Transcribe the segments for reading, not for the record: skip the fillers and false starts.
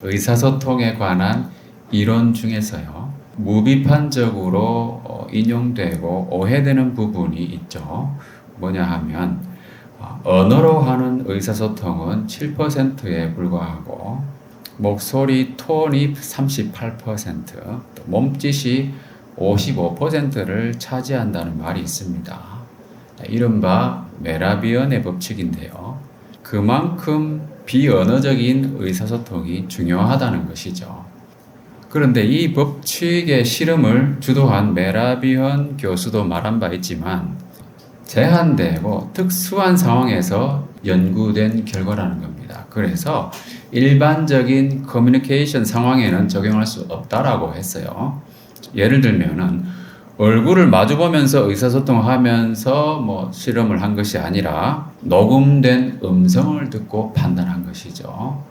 의사소통에 관한 이론 중에서요, 무비판적으로 인용되고 오해되는 부분이 있죠. 뭐냐 하면 언어로 하는 의사소통은 7%에 불과하고 목소리 톤이 38%, 또 몸짓이 55%를 차지한다는 말이 있습니다. 이른바 메라비언의 법칙인데요. 그만큼 비언어적인 의사소통이 중요하다는 것이죠. 그런데 이 법칙의 실험을 주도한 메라비언 교수도 말한 바 있지만 제한되고 특수한 상황에서 연구된 결과라는 겁니다. 그래서 일반적인 커뮤니케이션 상황에는 적용할 수 없다라고 했어요. 예를 들면은 얼굴을 마주보면서 의사소통하면서 실험을 한 것이 아니라 녹음된 음성을 듣고 판단한 것이죠.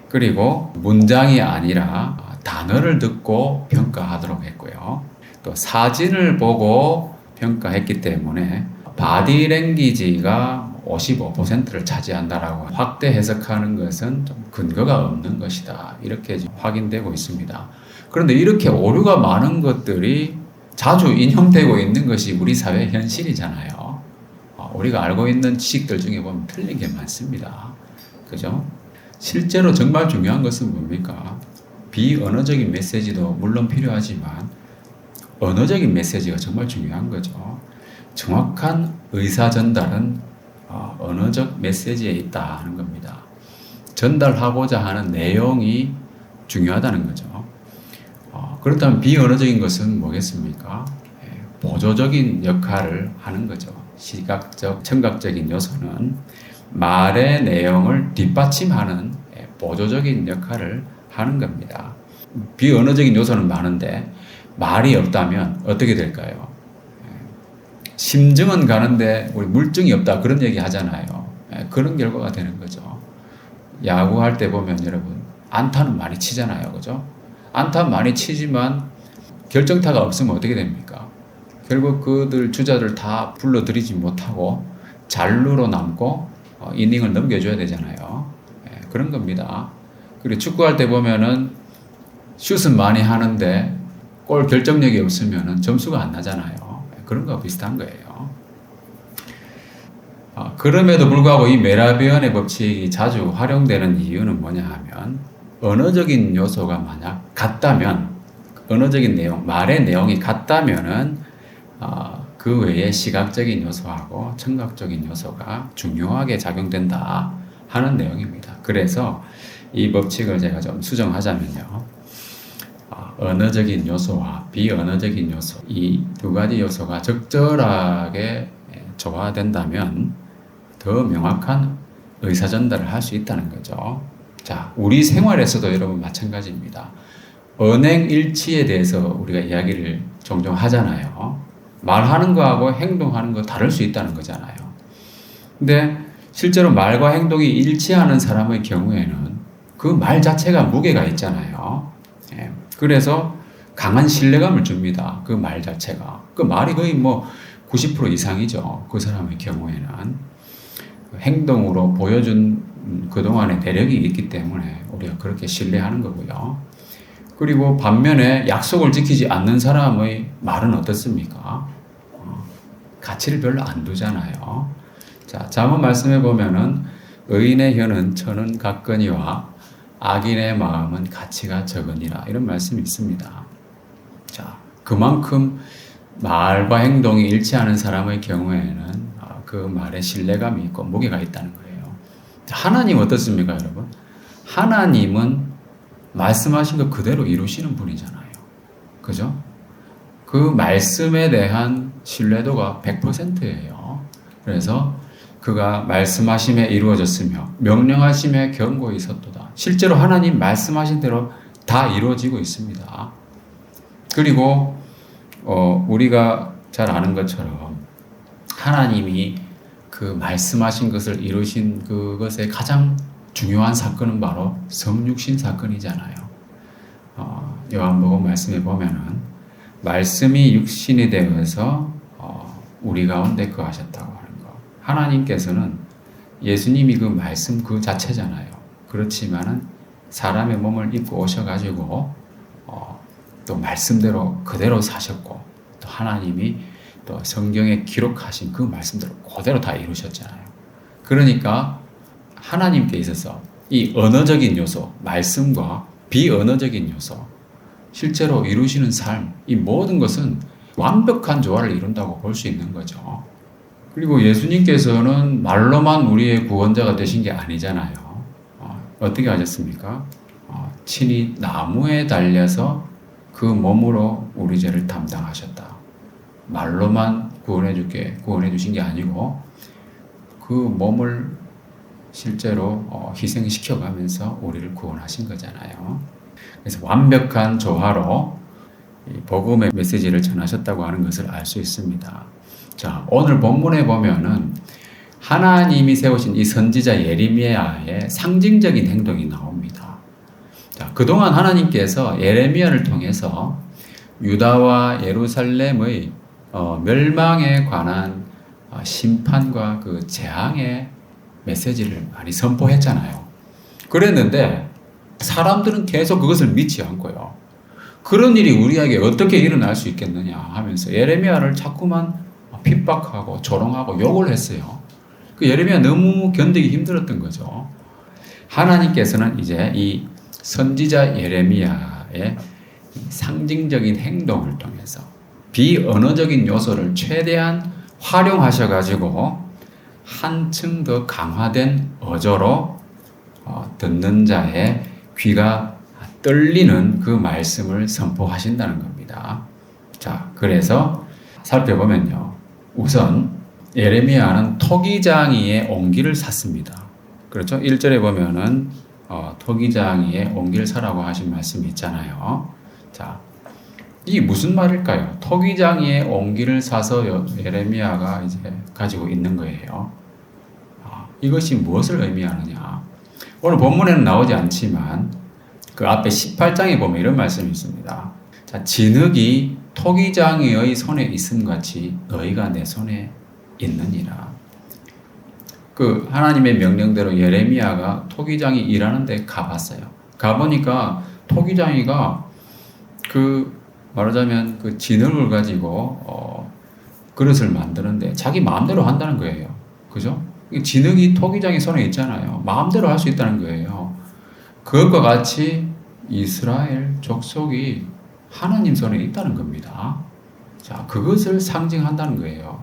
그리고 문장이 아니라 단어를 듣고 평가하도록 했고요. 또 사진을 보고 평가했기 때문에 바디랭귀지가 55%를 차지한다라고 확대 해석하는 것은 좀 근거가 없는 것이다. 이렇게 확인되고 있습니다. 그런데 이렇게 오류가 많은 것들이 자주 인용되고 있는 것이 우리 사회 현실이잖아요. 우리가 알고 있는 지식들 중에 보면 틀린 게 많습니다. 그죠? 실제로 정말 중요한 것은 뭡니까? 비언어적인 메시지도 물론 필요하지만 언어적인 메시지가 정말 중요한 거죠. 정확한 의사 전달은 언어적 메시지에 있다는 겁니다. 전달하고자 하는 내용이 중요하다는 거죠. 그렇다면 비언어적인 것은 뭐겠습니까? 보조적인 역할을 하는 거죠. 시각적, 청각적인 요소는 말의 내용을 뒷받침하는 보조적인 역할을 하는 겁니다. 비언어적인 요소는 많은데 말이 없다면 어떻게 될까요? 심증은 가는데 우리 물증이 없다 그런 얘기 하잖아요. 그런 결과가 되는 거죠. 야구할 때 보면 여러분 안타는 많이 치잖아요. 그죠? 안타 많이 치지만 결정타가 없으면 어떻게 됩니까? 결국 그들 주자들 다 불러들이지 못하고 잔루로 남고 이닝을 넘겨줘야 되잖아요. 그런 겁니다. 그리고 축구할 때 보면은 슛은 많이 하는데 골 결정력이 없으면은 점수가 안 나잖아요. 그런 거와 비슷한 거예요. 그럼에도 불구하고 이 메라비언의 법칙이 자주 활용되는 이유는 뭐냐 하면 언어적인 요소가 만약 같다면, 언어적인 내용, 말의 내용이 같다면은 그 외에 시각적인 요소하고 청각적인 요소가 중요하게 작용된다 하는 내용입니다. 그래서 이 법칙을 제가 좀 수정하자면요. 언어적인 요소와 비언어적인 요소, 이 두 가지 요소가 적절하게 조화된다면 더 명확한 의사전달을 할 수 있다는 거죠. 자, 우리 생활에서도 여러분 마찬가지입니다. 언행일치에 대해서 우리가 이야기를 종종 하잖아요. 말하는 거하고 행동하는 거 다를 수 있다는 거잖아요. 근데 실제로 말과 행동이 일치하는 사람의 경우에는 그 말 자체가 무게가 있잖아요. 그래서 강한 신뢰감을 줍니다. 그 말 자체가. 그 말이 거의 90% 이상이죠. 그 사람의 경우에는. 행동으로 보여준 그동안의 내력이 있기 때문에 우리가 그렇게 신뢰하는 거고요. 그리고 반면에 약속을 지키지 않는 사람의 말은 어떻습니까? 가치를 별로 안 두잖아요. 자, 잠언 말씀해 보면은 의인의 혀는 천은 같거니와 악인의 마음은 가치가 적으니라 이런 말씀이 있습니다. 자, 그만큼 말과 행동이 일치하는 사람의 경우에는 그 말에 신뢰감이 있고 무게가 있다는 거예요. 하나님 어떻습니까, 여러분? 하나님은 말씀하신 거 그대로 이루시는 분이잖아요. 그죠? 그 말씀에 대한 신뢰도가 100%예요. 그래서 그가 말씀하심에 이루어졌으며 명령하심에 견고히 섰도다. 실제로 하나님 말씀하신 대로 다 이루어지고 있습니다. 그리고 우리가 잘 아는 것처럼 하나님이 그 말씀하신 것을 이루신 그것의 가장 중요한 사건은 바로 성육신 사건이잖아요. 요한복음 말씀에 보면은 말씀이 육신이 되어서 우리 가운데 거하셨다고 하는 거. 하나님께서는 예수님이 그 말씀 그 자체잖아요. 그렇지만은 사람의 몸을 입고 오셔가지고 또 말씀대로 그대로 사셨고 또 하나님이 또 성경에 기록하신 그 말씀대로 그대로 다 이루셨잖아요. 그러니까 하나님께 있어서 이 언어적인 요소, 말씀과 비언어적인 요소, 실제로 이루시는 삶, 이 모든 것은 완벽한 조화를 이룬다고 볼 수 있는 거죠. 그리고 예수님께서는 말로만 우리의 구원자가 되신 게 아니잖아요. 어떻게 하셨습니까? 친히 나무에 달려서 그 몸으로 우리 죄를 담당하셨다. 말로만 구원해 주신 게 아니고 그 몸을 실제로 희생시켜 가면서 우리를 구원하신 거잖아요. 그래서 완벽한 조화로 복음의 메시지를 전하셨다고 하는 것을 알 수 있습니다. 자, 오늘 본문에 보면은 하나님이 세우신 이 선지자 예레미야의 상징적인 행동이 나옵니다. 자, 그동안 하나님께서 예레미야를 통해서 유다와 예루살렘의 멸망에 관한 심판과 그 재앙의 메시지를 많이 선포했잖아요. 그랬는데 사람들은 계속 그것을 믿지 않고요. 그런 일이 우리에게 어떻게 일어날 수 있겠느냐 하면서 예레미야를 자꾸만 핍박하고 조롱하고 욕을 했어요. 그 예레미야 너무 견디기 힘들었던 거죠. 하나님께서는 이제 이 선지자 예레미야의 상징적인 행동을 통해서 비언어적인 요소를 최대한 활용하셔가지고 한층 더 강화된 어조로 듣는 자의 귀가 떨리는 그 말씀을 선포하신다는 겁니다. 자, 그래서 살펴보면요. 우선 예레미야는 토기장이의 옹기를 샀습니다. 그렇죠? 1절에 보면은 토기장이의 옹기를 사라고 하신 말씀이 있잖아요. 자, 이게 무슨 말일까요? 토기장이의 옹기를 사서 예레미야가 이제 가지고 있는 거예요. 이것이 무엇을 의미하느냐? 오늘 본문에는 나오지 않지만 그 앞에 18장에 보면 이런 말씀이 있습니다. 자, 진흙이 토기장이의 손에 있음 같이 너희가 내 손에 있느니라. 그 하나님의 명령대로 예레미야가 토기장이 일하는 데 가봤어요. 가보니까 토기장이가 말하자면 그 진흙을 가지고 그릇을 만드는데 자기 마음대로 한다는 거예요. 그죠? 진흙이 토기장의 손에 있잖아요. 마음대로 할 수 있다는 거예요. 그것과 같이 이스라엘 족속이 하나님 손에 있다는 겁니다. 자, 그것을 상징한다는 거예요.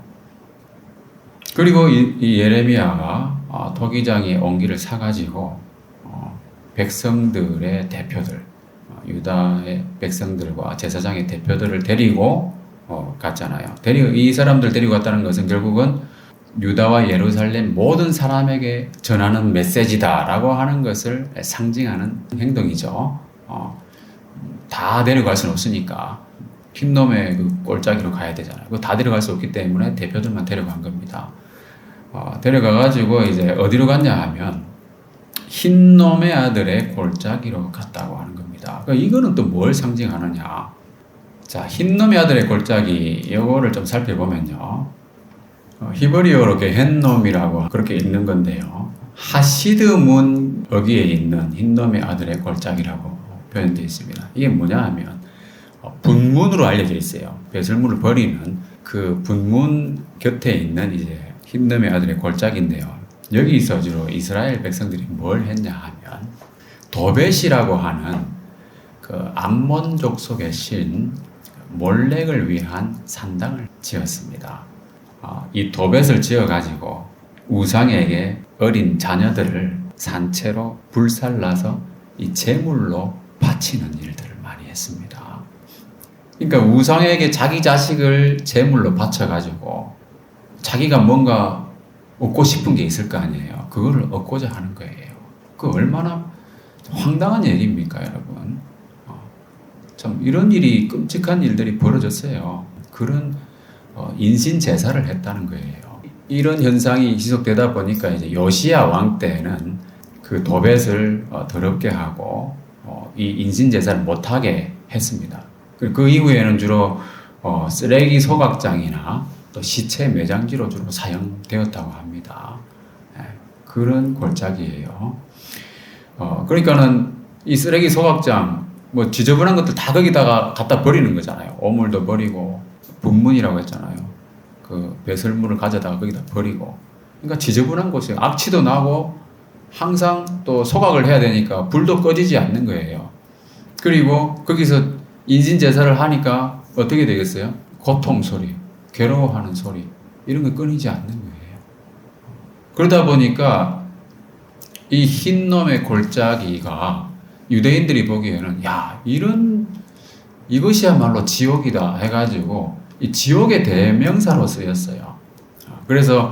그리고 이 예레미야가 토기장의 옹기를 사가지고 백성들의 대표들, 유다의 백성들과 제사장의 대표들을 데리고 갔잖아요. 이 사람들 데리고 갔다는 것은 결국은 유다와 예루살렘 모든 사람에게 전하는 메시지다라고 하는 것을 상징하는 행동이죠. 다 데려갈 수는 없으니까 흰놈의 그 꼴짜기로 가야 되잖아요. 그거 다 데려갈 수 없기 때문에 대표들만 데려간 겁니다. 데려가가지고 이제 어디로 갔냐 하면 흰놈의 아들의 골짜기로 갔다고 하는 겁니다. 그러니까 이거는 또 뭘 상징하느냐? 자, 흰놈의 아들의 골짜기 이거를 좀 살펴보면요. 히브리어로 헨놈이라고 그렇게 읽는 건데요. 하시드 문 여기에 있는 흰놈의 아들의 골짜기라고 표현되어 있습니다. 이게 뭐냐 하면 분문으로 알려져 있어요. 배설물을 버리는 그 분문 곁에 있는 이제 흰놈의 아들의 골짜기인데요. 여기서 주로 이스라엘 백성들이 뭘 했냐 하면 도벳이라고 하는 그 암몬 족속의 신 몰렉을 위한 산당을 지었습니다. 이 도벳을 지어가지고 우상에게 어린 자녀들을 산채로 불살라서 이 제물로 바치는 일들을 많이 했습니다. 그러니까 우상에게 자기 자식을 제물로 바쳐가지고 자기가 뭔가 얻고 싶은 게 있을 거 아니에요. 그거를 얻고자 하는 거예요. 그 얼마나 황당한 얘기입니까, 여러분? 참 이런 일이 끔찍한 일들이 벌어졌어요. 그런 인신 제사를 했다는 거예요. 이런 현상이 지속되다 보니까 이제 요시야 왕 때는 그 도벳을 더럽게 하고 이 인신 제사를 못하게 했습니다. 그 이후에는 주로 쓰레기 소각장이나 또 시체 매장지로 주로 사용되었다고 합니다. 그런 골짜기예요. 그러니까는 이 쓰레기 소각장, 뭐 지저분한 것들 다 거기다가 갖다 버리는 거잖아요. 오물도 버리고, 분문이라고 했잖아요. 그 배설물을 가져다가 거기다 버리고. 그러니까 지저분한 곳이에요. 악취도 나고, 항상 또 소각을 해야 되니까 불도 꺼지지 않는 거예요. 그리고 거기서 인신제사를 하니까 어떻게 되겠어요? 고통 소리, 괴로워하는 소리, 이런 거 끊이지 않는 거예요. 그러다 보니까 이 흰놈의 골짜기가 유대인들이 보기에는 야, 이것이야말로 지옥이다 해가지고 이 지옥의 대명사로 쓰였어요. 그래서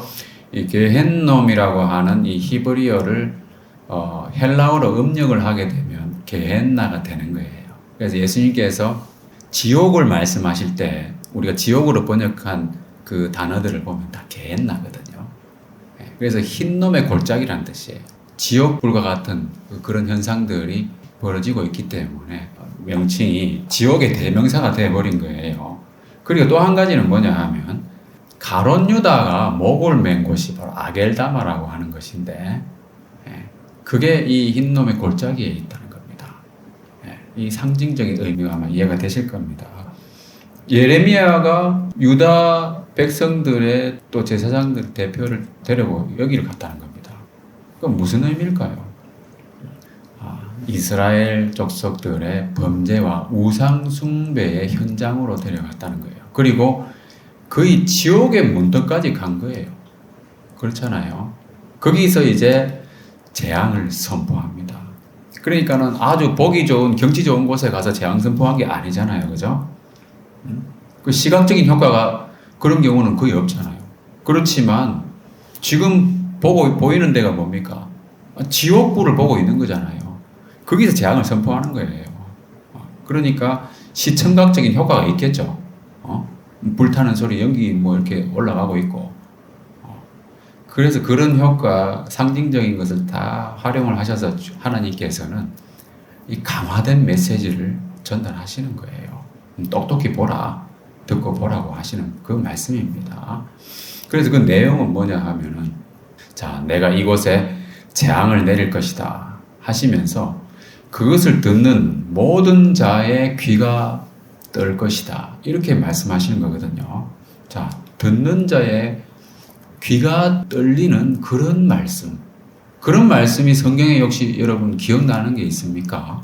이 게헨놈이라고 하는 이 히브리어를 헬라어로 음력을 하게 되면 게헨나가 되는 거예요. 그래서 예수님께서 지옥을 말씀하실 때 우리가 지옥으로 번역한 그 단어들을 보면 다 게헨나거든요. 그래서 흰놈의 골짜기라는 뜻이에요. 지옥불과 같은 그런 현상들이 벌어지고 있기 때문에 명칭이 지옥의 대명사가 되어버린 거예요. 그리고 또 한 가지는 뭐냐 하면 가롯 유다가 목을 맨 곳이 바로 아겔다마라고 하는 것인데 그게 이 흰놈의 골짜기에 있다는 겁니다. 이 상징적인 의미가 아마 이해가 되실 겁니다. 예레미야가 유다 백성들의 또 제사장들 대표를 데리고 여기를 갔다는 겁니다. 그건 무슨 의미일까요? 이스라엘 족속들의 범죄와 우상 숭배의 현장으로 데려갔다는 거예요. 그리고 거의 지옥의 문턱까지 간 거예요. 그렇잖아요. 거기서 이제 재앙을 선포합니다. 그러니까는 아주 보기 좋은, 경치 좋은 곳에 가서 재앙 선포한 게 아니잖아요. 그죠? 그 시각적인 효과가 그런 경우는 거의 없잖아요. 그렇지만 지금 보이는 데가 뭡니까? 지옥불을 보고 있는 거잖아요. 거기서 재앙을 선포하는 거예요. 그러니까 시청각적인 효과가 있겠죠. 불타는 소리, 연기 뭐 이렇게 올라가고 있고. 그래서 그런 효과, 상징적인 것을 다 활용을 하셔서 하나님께서는 이 강화된 메시지를 전달하시는 거예요. 똑똑히 보라, 듣고 보라고 하시는 그 말씀입니다. 그래서 그 내용은 뭐냐 하면은, 자, 내가 이곳에 재앙을 내릴 것이다 하시면서 그것을 듣는 모든 자의 귀가 떨 것이다. 이렇게 말씀하시는 거거든요. 자, 듣는 자의 귀가 떨리는 그런 말씀. 그런 말씀이 성경에 혹시 여러분 기억나는 게 있습니까?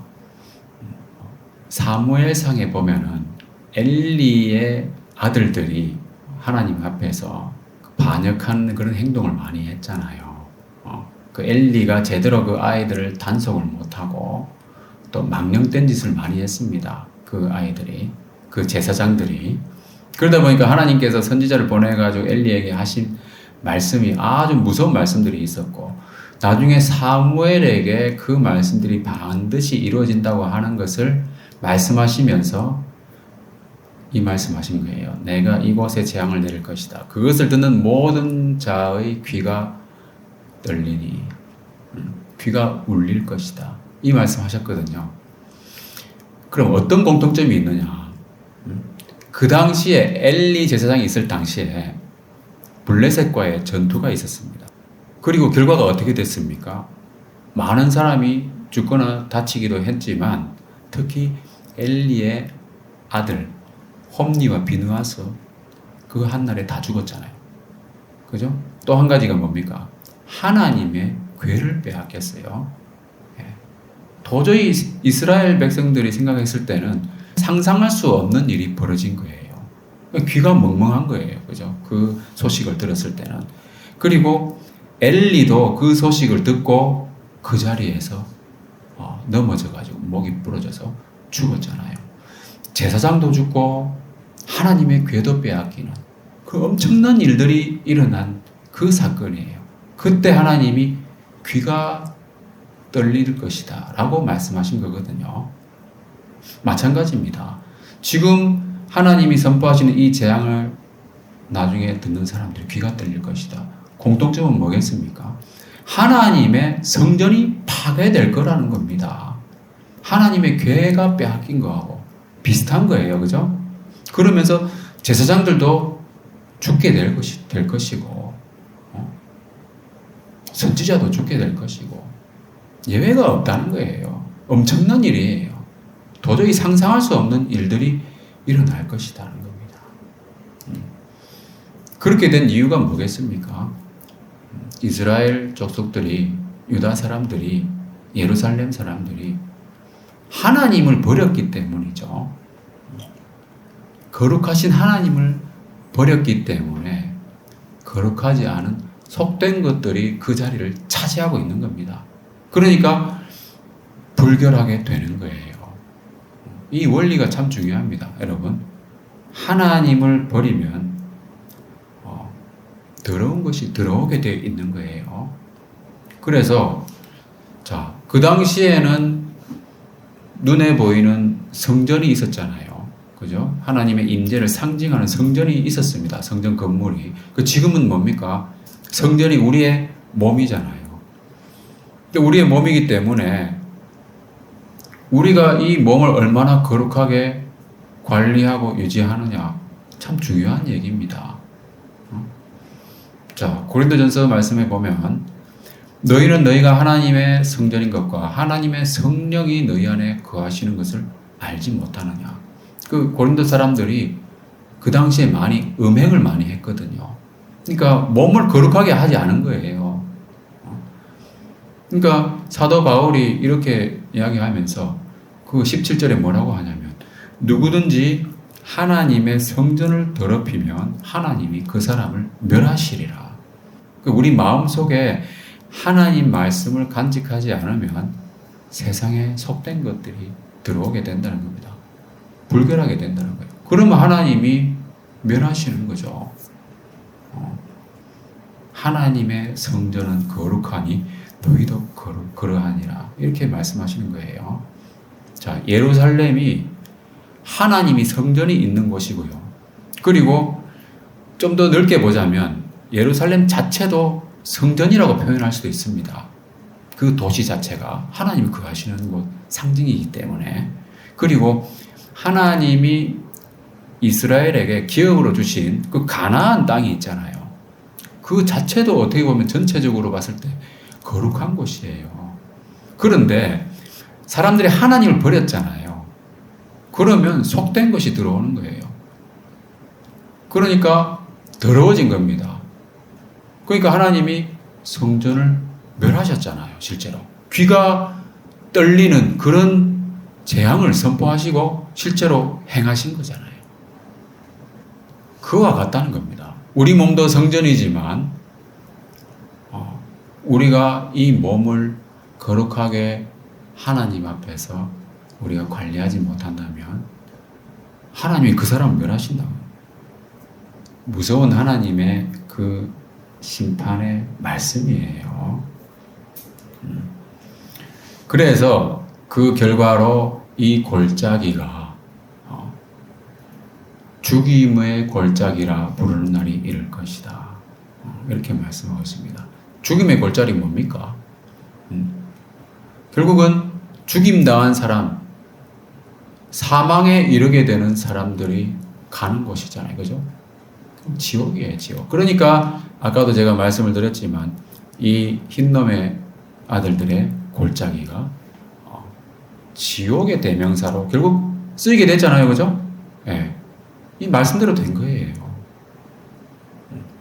사무엘상에 보면은 엘리의 아들들이 하나님 앞에서 반역하는 그런 행동을 많이 했잖아요. 그 엘리가 제대로 그 아이들을 단속을 못하고 또 망령된 짓을 많이 했습니다. 그 아이들이, 그 제사장들이. 그러다 보니까 하나님께서 선지자를 보내가지고 엘리에게 하신 말씀이 아주 무서운 말씀들이 있었고, 나중에 사무엘에게 그 말씀들이 반드시 이루어진다고 하는 것을 말씀하시면서 이 말씀하신 거예요. 내가 이곳에 재앙을 내릴 것이다. 그것을 듣는 모든 자의 귀가 떨리니, 귀가 울릴 것이다. 이 말씀하셨거든요. 그럼 어떤 공통점이 있느냐? 그 당시에 엘리 제사장이 있을 당시에 블레셋과의 전투가 있었습니다. 그리고 결과가 어떻게 됐습니까? 많은 사람이 죽거나 다치기도 했지만 특히 엘리의 아들 홈니와 비느하스 그 한날에 다 죽었잖아요. 그죠? 또 한 가지가 뭡니까? 하나님의 괴를 빼앗겼어요. 도저히 이스라엘 백성들이 생각했을 때는 상상할 수 없는 일이 벌어진 거예요. 귀가 멍멍한 거예요. 그죠? 그 소식을 들었을 때는. 그리고 엘리도 그 소식을 듣고 그 자리에서 넘어져가지고 목이 부러져서 죽었잖아요. 제사장도 죽고 하나님의 궤도 빼앗기는 그 엄청난 일들이 일어난 그 사건이에요. 그때 하나님이 귀가 떨릴 것이다 라고 말씀하신 거거든요. 마찬가지입니다. 지금 하나님이 선포하시는 이 재앙을 나중에 듣는 사람들이 귀가 떨릴 것이다. 공통점은 뭐겠습니까? 하나님의 성전이 파괴될 거라는 겁니다. 하나님의 궤가 빼앗긴 거하고 비슷한 거예요. 그죠? 그러면서 제사장들도 죽게 될 것이고, 선지자도 죽게 될 것이고, 예외가 없다는 거예요. 엄청난 일이에요. 도저히 상상할 수 없는 일들이 일어날 것이라는 겁니다. 그렇게 된 이유가 뭐겠습니까? 이스라엘 족속들이, 유다 사람들이, 예루살렘 사람들이 하나님을 버렸기 때문이죠. 거룩하신 하나님을 버렸기 때문에 거룩하지 않은 속된 것들이 그 자리를 차지하고 있는 겁니다. 그러니까 불결하게 되는 거예요. 이 원리가 참 중요합니다, 여러분. 하나님을 버리면 더러운 것이 들어오게 되어 있는 거예요. 그래서 자, 그 당시에는 눈에 보이는 성전이 있었잖아요. 그죠? 하나님의 임재를 상징하는 성전이 있었습니다. 성전 건물이. 지금은 뭡니까? 성전이 우리의 몸이잖아요. 우리의 몸이기 때문에 우리가 이 몸을 얼마나 거룩하게 관리하고 유지하느냐 참 중요한 얘기입니다. 자, 고린도전서 말씀에 보면 너희는 너희가 하나님의 성전인 것과 하나님의 성령이 너희 안에 거하시는 것을 알지 못하느냐. 그 고린도 사람들이 그 당시에 많이 음행을 많이 했거든요. 그러니까 몸을 거룩하게 하지 않은 거예요. 그러니까 사도 바울이 이렇게 이야기하면서 그 17절에 뭐라고 하냐면 누구든지 하나님의 성전을 더럽히면 하나님이 그 사람을 멸하시리라. 우리 마음속에 하나님 말씀을 간직하지 않으면 세상에 속된 것들이 들어오게 된다는 겁니다. 불결하게 된다는 거예요. 그러면 하나님이 멸하시는 거죠. 하나님의 성전은 거룩하니 너희도 그러하니라. 이렇게 말씀하시는 거예요. 자, 예루살렘이 하나님이 성전이 있는 곳이고요. 그리고 좀 더 넓게 보자면 예루살렘 자체도 성전이라고 표현할 수도 있습니다. 그 도시 자체가 하나님이 거하시는 곳 상징이기 때문에. 그리고 하나님이 이스라엘에게 기업으로 주신 그 가나안 땅이 있잖아요. 그 자체도 어떻게 보면 전체적으로 봤을 때 거룩한 곳이에요. 그런데 사람들이 하나님을 버렸잖아요. 그러면 속된 것이 들어오는 거예요. 그러니까 더러워진 겁니다. 그러니까 하나님이 성전을 멸하셨잖아요, 실제로. 귀가 떨리는 그런 재앙을 선포하시고 실제로 행하신 거잖아요. 그와 같다는 겁니다. 우리 몸도 성전이지만 우리가 이 몸을 거룩하게 하나님 앞에서 우리가 관리하지 못한다면 하나님이 그 사람을 멸하신다고. 무서운 하나님의 그 심판의 말씀이에요. 그래서 그 결과로 이 골짜기가 죽임의 골짜기라 부르는 날이 이를 것이다. 이렇게 말씀하고 있습니다. 죽임의 골짜기 뭡니까? 결국은 죽임당한 사람, 사망에 이르게 되는 사람들이 가는 곳이잖아요. 그죠? 지옥이에요, 지옥. 그러니까 아까도 제가 말씀을 드렸지만 이 흰놈의 아들들의 골짜기가 지옥의 대명사로 결국 쓰이게 됐잖아요. 그죠? 네. 이 말씀대로 된 거예요.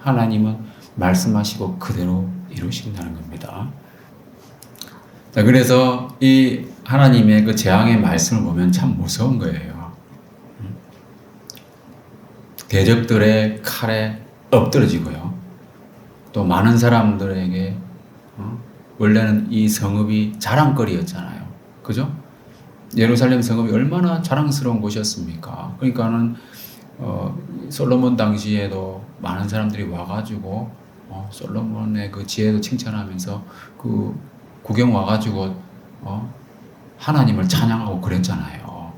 하나님은 말씀하시고 그대로 이루신다는 겁니다. 자, 그래서 이 하나님의 그 재앙의 말씀을 보면 참 무서운 거예요. 대적들의 칼에 엎드러지고요. 또 많은 사람들에게 원래는 이 성읍이 자랑거리였잖아요. 그죠? 예루살렘 성읍이 얼마나 자랑스러운 곳이었습니까? 그러니까는 솔로몬 당시에도 많은 사람들이 와가지고 솔로몬의 그 지혜도 칭찬하면서 그 구경 와가지고 하나님을 찬양하고 그랬잖아요.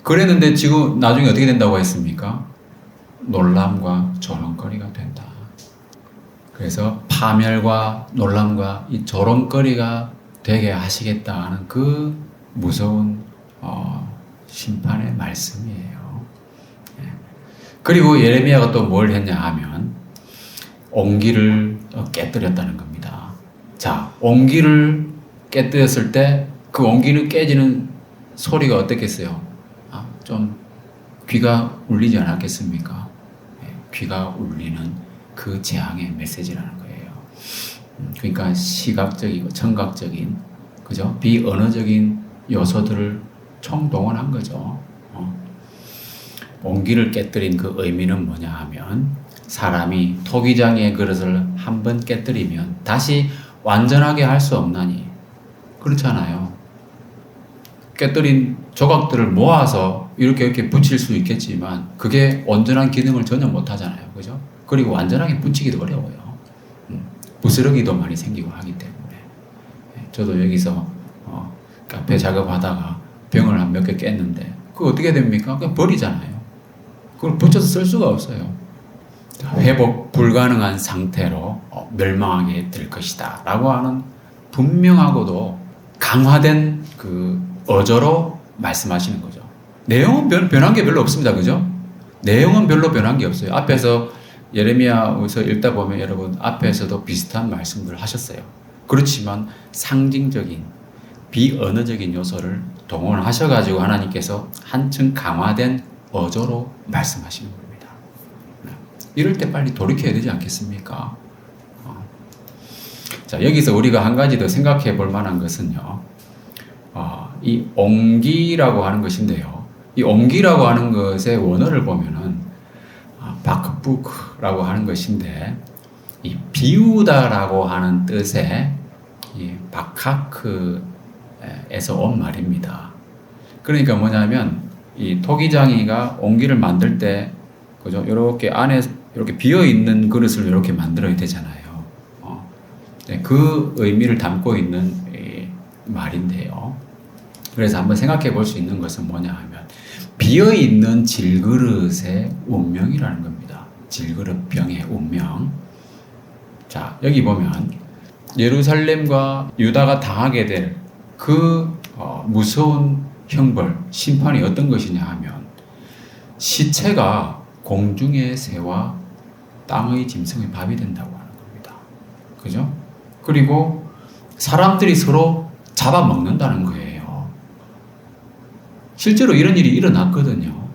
그랬는데 지금 나중에 어떻게 된다고 했습니까? 놀람과 조롱거리가 된다. 그래서 파멸과 놀람과 이 조롱거리가 되게 하시겠다 하는 그 무서운 심판의 말씀이에요. 그리고 예레미야가 또 뭘 했냐 하면 온기를 깨뜨렸다는 겁니다. 자, 온기를 깨뜨렸을 때 그 옹기는 깨지는 소리가 어떻겠어요? 좀 귀가 울리지 않았겠습니까? 귀가 울리는 그 재앙의 메시지라는 거예요. 그러니까 시각적이고 청각적인, 그죠? 비언어적인 요소들을 총동원한 거죠. 옹기를 깨뜨린 그 의미는 뭐냐 하면 사람이 토기장의 그릇을 한번 깨뜨리면 다시 완전하게 할 수 없나니, 그렇잖아요. 깨뜨린 조각들을 모아서 이렇게 붙일 수 있겠지만 그게 온전한 기능을 전혀 못 하잖아요. 그죠? 그리고 완전하게 붙이기도 어려워요. 부스러기도 많이 생기고 하기 때문에. 저도 여기서 카페 작업하다가 병을 한 몇 개 깼는데 그거 어떻게 됩니까? 그냥 버리잖아요. 그걸 붙여서 쓸 수가 없어요. 회복 불가능한 상태로 멸망하게 될 것이다 라고 하는 분명하고도 강화된 그 어조로 말씀하시는 거죠. 내용은 변한 게 별로 없습니다. 그죠? 내용은 별로 변한 게 없어요. 앞에서 예레미야에서 읽다 보면 여러분 앞에서도 비슷한 말씀들을 하셨어요. 그렇지만 상징적인 비언어적인 요소를 동원하셔가지고 하나님께서 한층 강화된 어조로 말씀하시는 겁니다. 이럴 때 빨리 돌이켜야 되지 않겠습니까? 자, 여기서 우리가 한 가지 더 생각해 볼 만한 것은요. 이 옹기라고 하는 것인데요. 이 옹기라고 하는 것의 원어를 보면은 바크부크라고 하는 것인데 이 비우다라고 하는 뜻의 이 바카크에서 온 말입니다. 그러니까 뭐냐면 이 토기장이가 옹기를 만들 때 그죠? 이렇게 안에 이렇게 비어 있는 그릇을 이렇게 만들어야 되잖아요. 네, 그 의미를 담고 있는 말인데요. 그래서 한번 생각해 볼 수 있는 것은 뭐냐 하면 비어 있는 질그릇의 운명이라는 겁니다. 질그릇 병의 운명. 자, 여기 보면 예루살렘과 유다가 당하게 될 그 무서운 형벌, 심판이 어떤 것이냐 하면 시체가 공중의 새와 땅의 짐승의 밥이 된다고 하는 겁니다. 그죠? 그리고 사람들이 서로 잡아먹는다는 거예요. 실제로 이런 일이 일어났거든요.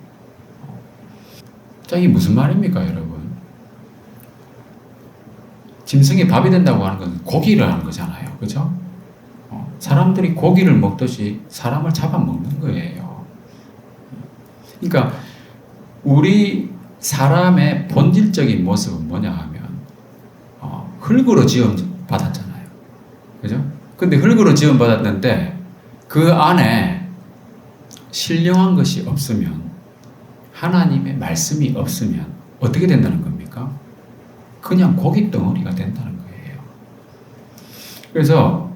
자, 이게 무슨 말입니까, 여러분? 짐승의 밥이 된다고 하는 건 고기를 하는 거잖아요. 그죠? 사람들이 고기를 먹듯이 사람을 잡아먹는 거예요. 그러니까 우리 사람의 본질적인 모습은 뭐냐 하면 흙으로 지음받았잖아요. 그죠? 근데 흙으로 지음받았는데 그 안에 신령한 것이 없으면, 하나님의 말씀이 없으면 어떻게 된다는 겁니까? 그냥 고기 덩어리가 된다는 거예요. 그래서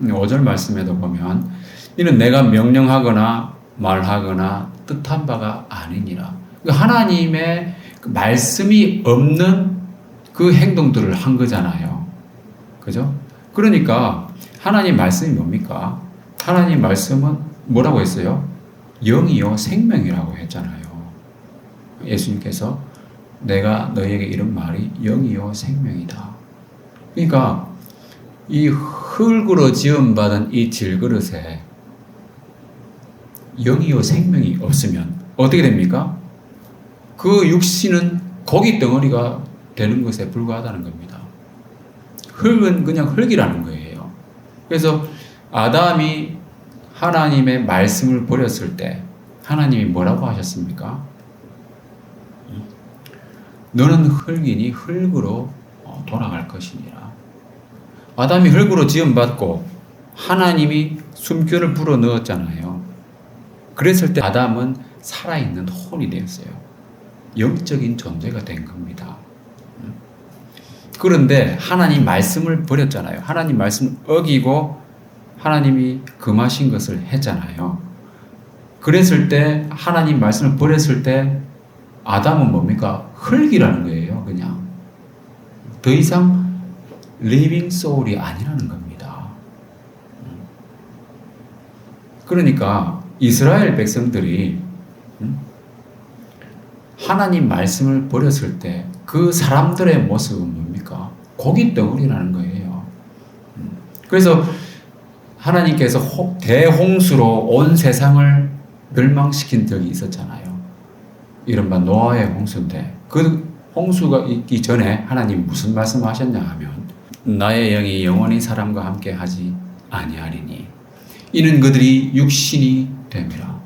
5절 말씀에도 보면 이는 내가 명령하거나 말하거나 뜻한 바가 아니니라. 하나님의 말씀이 없는 그 행동들을 한 거잖아요. 그죠? 그러니까 하나님 말씀이 뭡니까? 하나님 말씀은 뭐라고 했어요? 영이요 생명이라고 했잖아요. 예수님께서 내가 너희에게 이런 말이 영이요 생명이다. 그러니까 이 흙으로 지음받은 이 질그릇에 영이요 생명이 없으면 어떻게 됩니까? 그 육신은 고기 덩어리가 되는 것에 불과하다는 겁니다. 흙은 그냥 흙이라는 거예요. 그래서 아담이 하나님의 말씀을 버렸을 때 하나님이 뭐라고 하셨습니까? 너는 흙이니 흙으로 돌아갈 것이니라. 아담이 흙으로 지음받고 하나님이 숨결을 불어 넣었잖아요. 그랬을 때 아담은 살아있는 혼이 되었어요. 영적인 존재가 된 겁니다. 그런데 하나님 말씀을 버렸잖아요. 하나님 말씀을 어기고 하나님이 금하신 것을 했잖아요. 그랬을 때 하나님 말씀을 버렸을 때 아담은 뭡니까? 흙이라는 거예요. 그냥 더 이상 리빙 소울이 아니라는 겁니다. 그러니까 이스라엘 백성들이 하나님 말씀을 버렸을 때 그 사람들의 모습은 뭡니까? 고기 덩어리라는 거예요. 그래서 하나님께서 대홍수로 온 세상을 멸망시킨 적이 있었잖아요. 이른바 노아의 홍수인데 그 홍수가 있기 전에 하나님 무슨 말씀하셨냐 하면 나의 영이 영원히 사람과 함께 하지 아니하리니 이는 그들이 육신이 됨이라.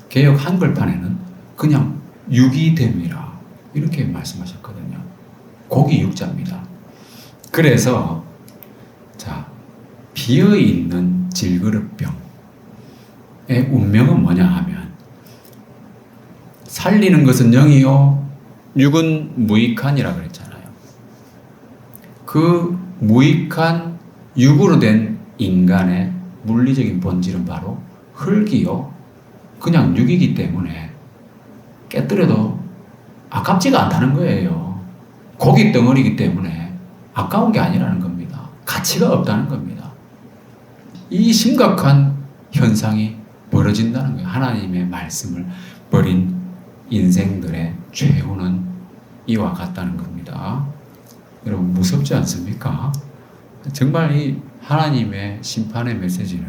개역 한글판에는 그냥 육이 됨이라 이렇게 말씀하셨거든요. 곡이 육자입니다. 그래서 자, 비어있는 질그릇병의 운명은 뭐냐 하면 살리는 것은 영이요 육은 무익하니라 그랬잖아요. 그 무익한 육으로 된 인간의 물리적인 본질은 바로 흙이요 그냥 육이기 때문에 깨뜨려도 아깝지가 않다는 거예요. 고기 덩어리이기 때문에 아까운 게 아니라는 겁니다. 가치가 없다는 겁니다. 이 심각한 현상이 벌어진다는 거예요. 하나님의 말씀을 버린 인생들의 최후는 이와 같다는 겁니다. 여러분 무섭지 않습니까? 정말 이 하나님의 심판의 메시지는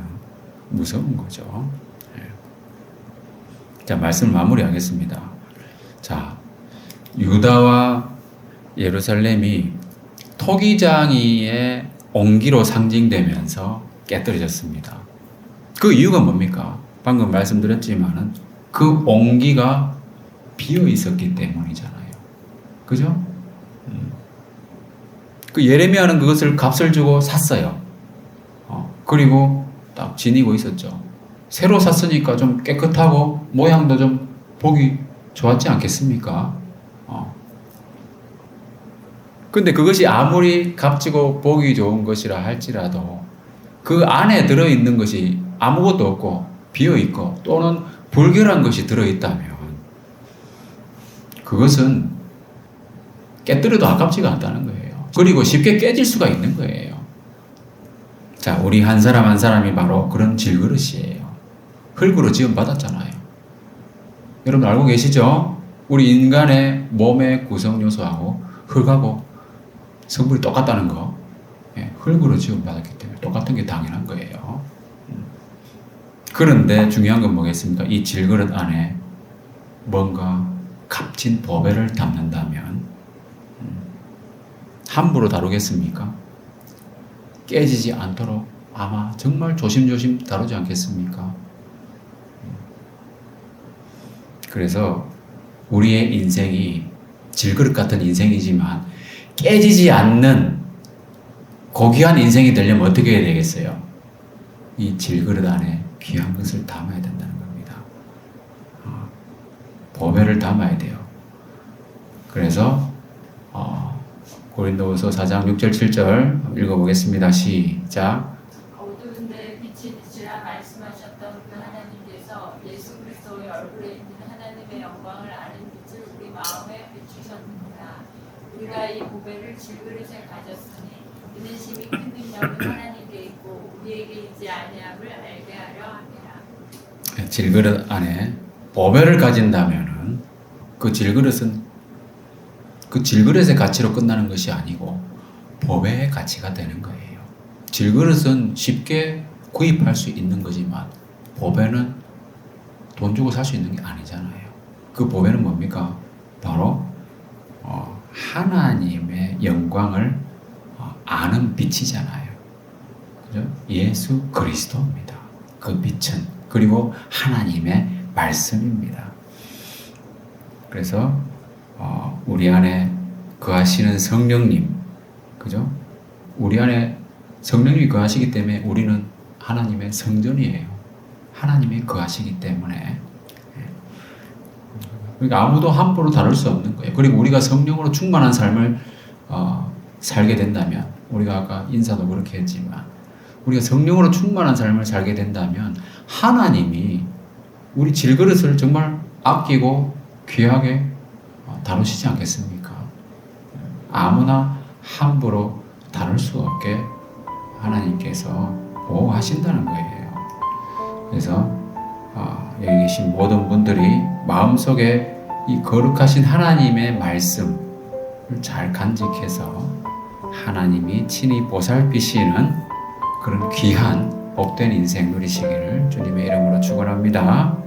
무서운 거죠. 자, 말씀을 마무리하겠습니다. 자, 유다와 예루살렘이 토기장이의 온기로 상징되면서 깨뜨려졌습니다. 그 이유가 뭡니까? 방금 말씀드렸지만은 그 온기가 비어 있었기 때문이잖아요. 그죠? 그 예레미야는 그것을 값을 주고 샀어요. 그리고 딱 지니고 있었죠. 새로 샀으니까 좀 깨끗하고 모양도 좀 보기 좋았지 않겠습니까? 근데 그것이 아무리 값지고 보기 좋은 것이라 할지라도 그 안에 들어있는 것이 아무것도 없고 비어있고 또는 불결한 것이 들어있다면 그것은 깨뜨려도 아깝지가 않다는 거예요. 그리고 쉽게 깨질 수가 있는 거예요. 자, 우리 한 사람 한 사람이 바로 그런 질그릇이에요. 흙으로 지음받았잖아요. 여러분 알고 계시죠? 우리 인간의 몸의 구성 요소하고 흙하고 성분이 똑같다는 거. 흙으로 지음받았기 때문에 똑같은 게 당연한 거예요. 그런데 중요한 건 뭐겠습니까? 이 질그릇 안에 뭔가 값진 보배를 담는다면 함부로 다루겠습니까? 깨지지 않도록 아마 정말 조심조심 다루지 않겠습니까? 그래서 우리의 인생이 질그릇 같은 인생이지만 깨지지 않는 고귀한 인생이 되려면 어떻게 해야 되겠어요? 이 질그릇 안에 귀한 것을 담아야 된다는 겁니다. 보배를 담아야 돼요. 그래서 고린도후서 4장 6절 7절 읽어보겠습니다. 시작. 어두운 데에 빛이 비치라 말씀하셨던 그 하나님께서 예수 그리스도의 얼굴에 있는 하나님의 영광을 아는 빛을 우리 마음에 비추셨느니라. 우리가 이 보배를 질그릇에 가졌으니 이는 심히 큰 능력은 하나님께 있고 우리에게 있지 아니함을 알게 하려 함이라. 질그릇 안에 보배를 가진다면은 그 질그릇은 그 질그릇의 가치로 끝나는 것이 아니고 보배의 가치가 되는 거예요. 질그릇은 쉽게 구입할 수 있는 거지만 보배는 돈 주고 살 수 있는 게 아니잖아요. 그 보배는 뭡니까? 바로 하나님의 영광을 아는 빛이잖아요. 그죠? 예수 그리스도입니다. 그 빛은 그리고 하나님의 말씀입니다. 그래서 우리 안에 거하시는 성령님, 그죠? 우리 안에 성령님이 거하시기 때문에 우리는 하나님의 성전이에요. 하나님이 거하시기 때문에. 그러니까 아무도 함부로 다룰 수 없는 거예요. 그리고 우리가 성령으로 충만한 삶을 살게 된다면, 우리가 아까 인사도 그렇게 했지만, 우리가 성령으로 충만한 삶을 살게 된다면 하나님이 우리 질그릇을 정말 아끼고 귀하게 다루시지 않겠습니까? 아무나 함부로 다룰 수 없게 하나님께서 보호하신다는 거예요. 그래서 여기 계신 모든 분들이 마음속에 이 거룩하신 하나님의 말씀을 잘 간직해서 하나님이 친히 보살피시는 그런 귀한 복된 인생 누리시기를 주님의 이름으로 축원합니다.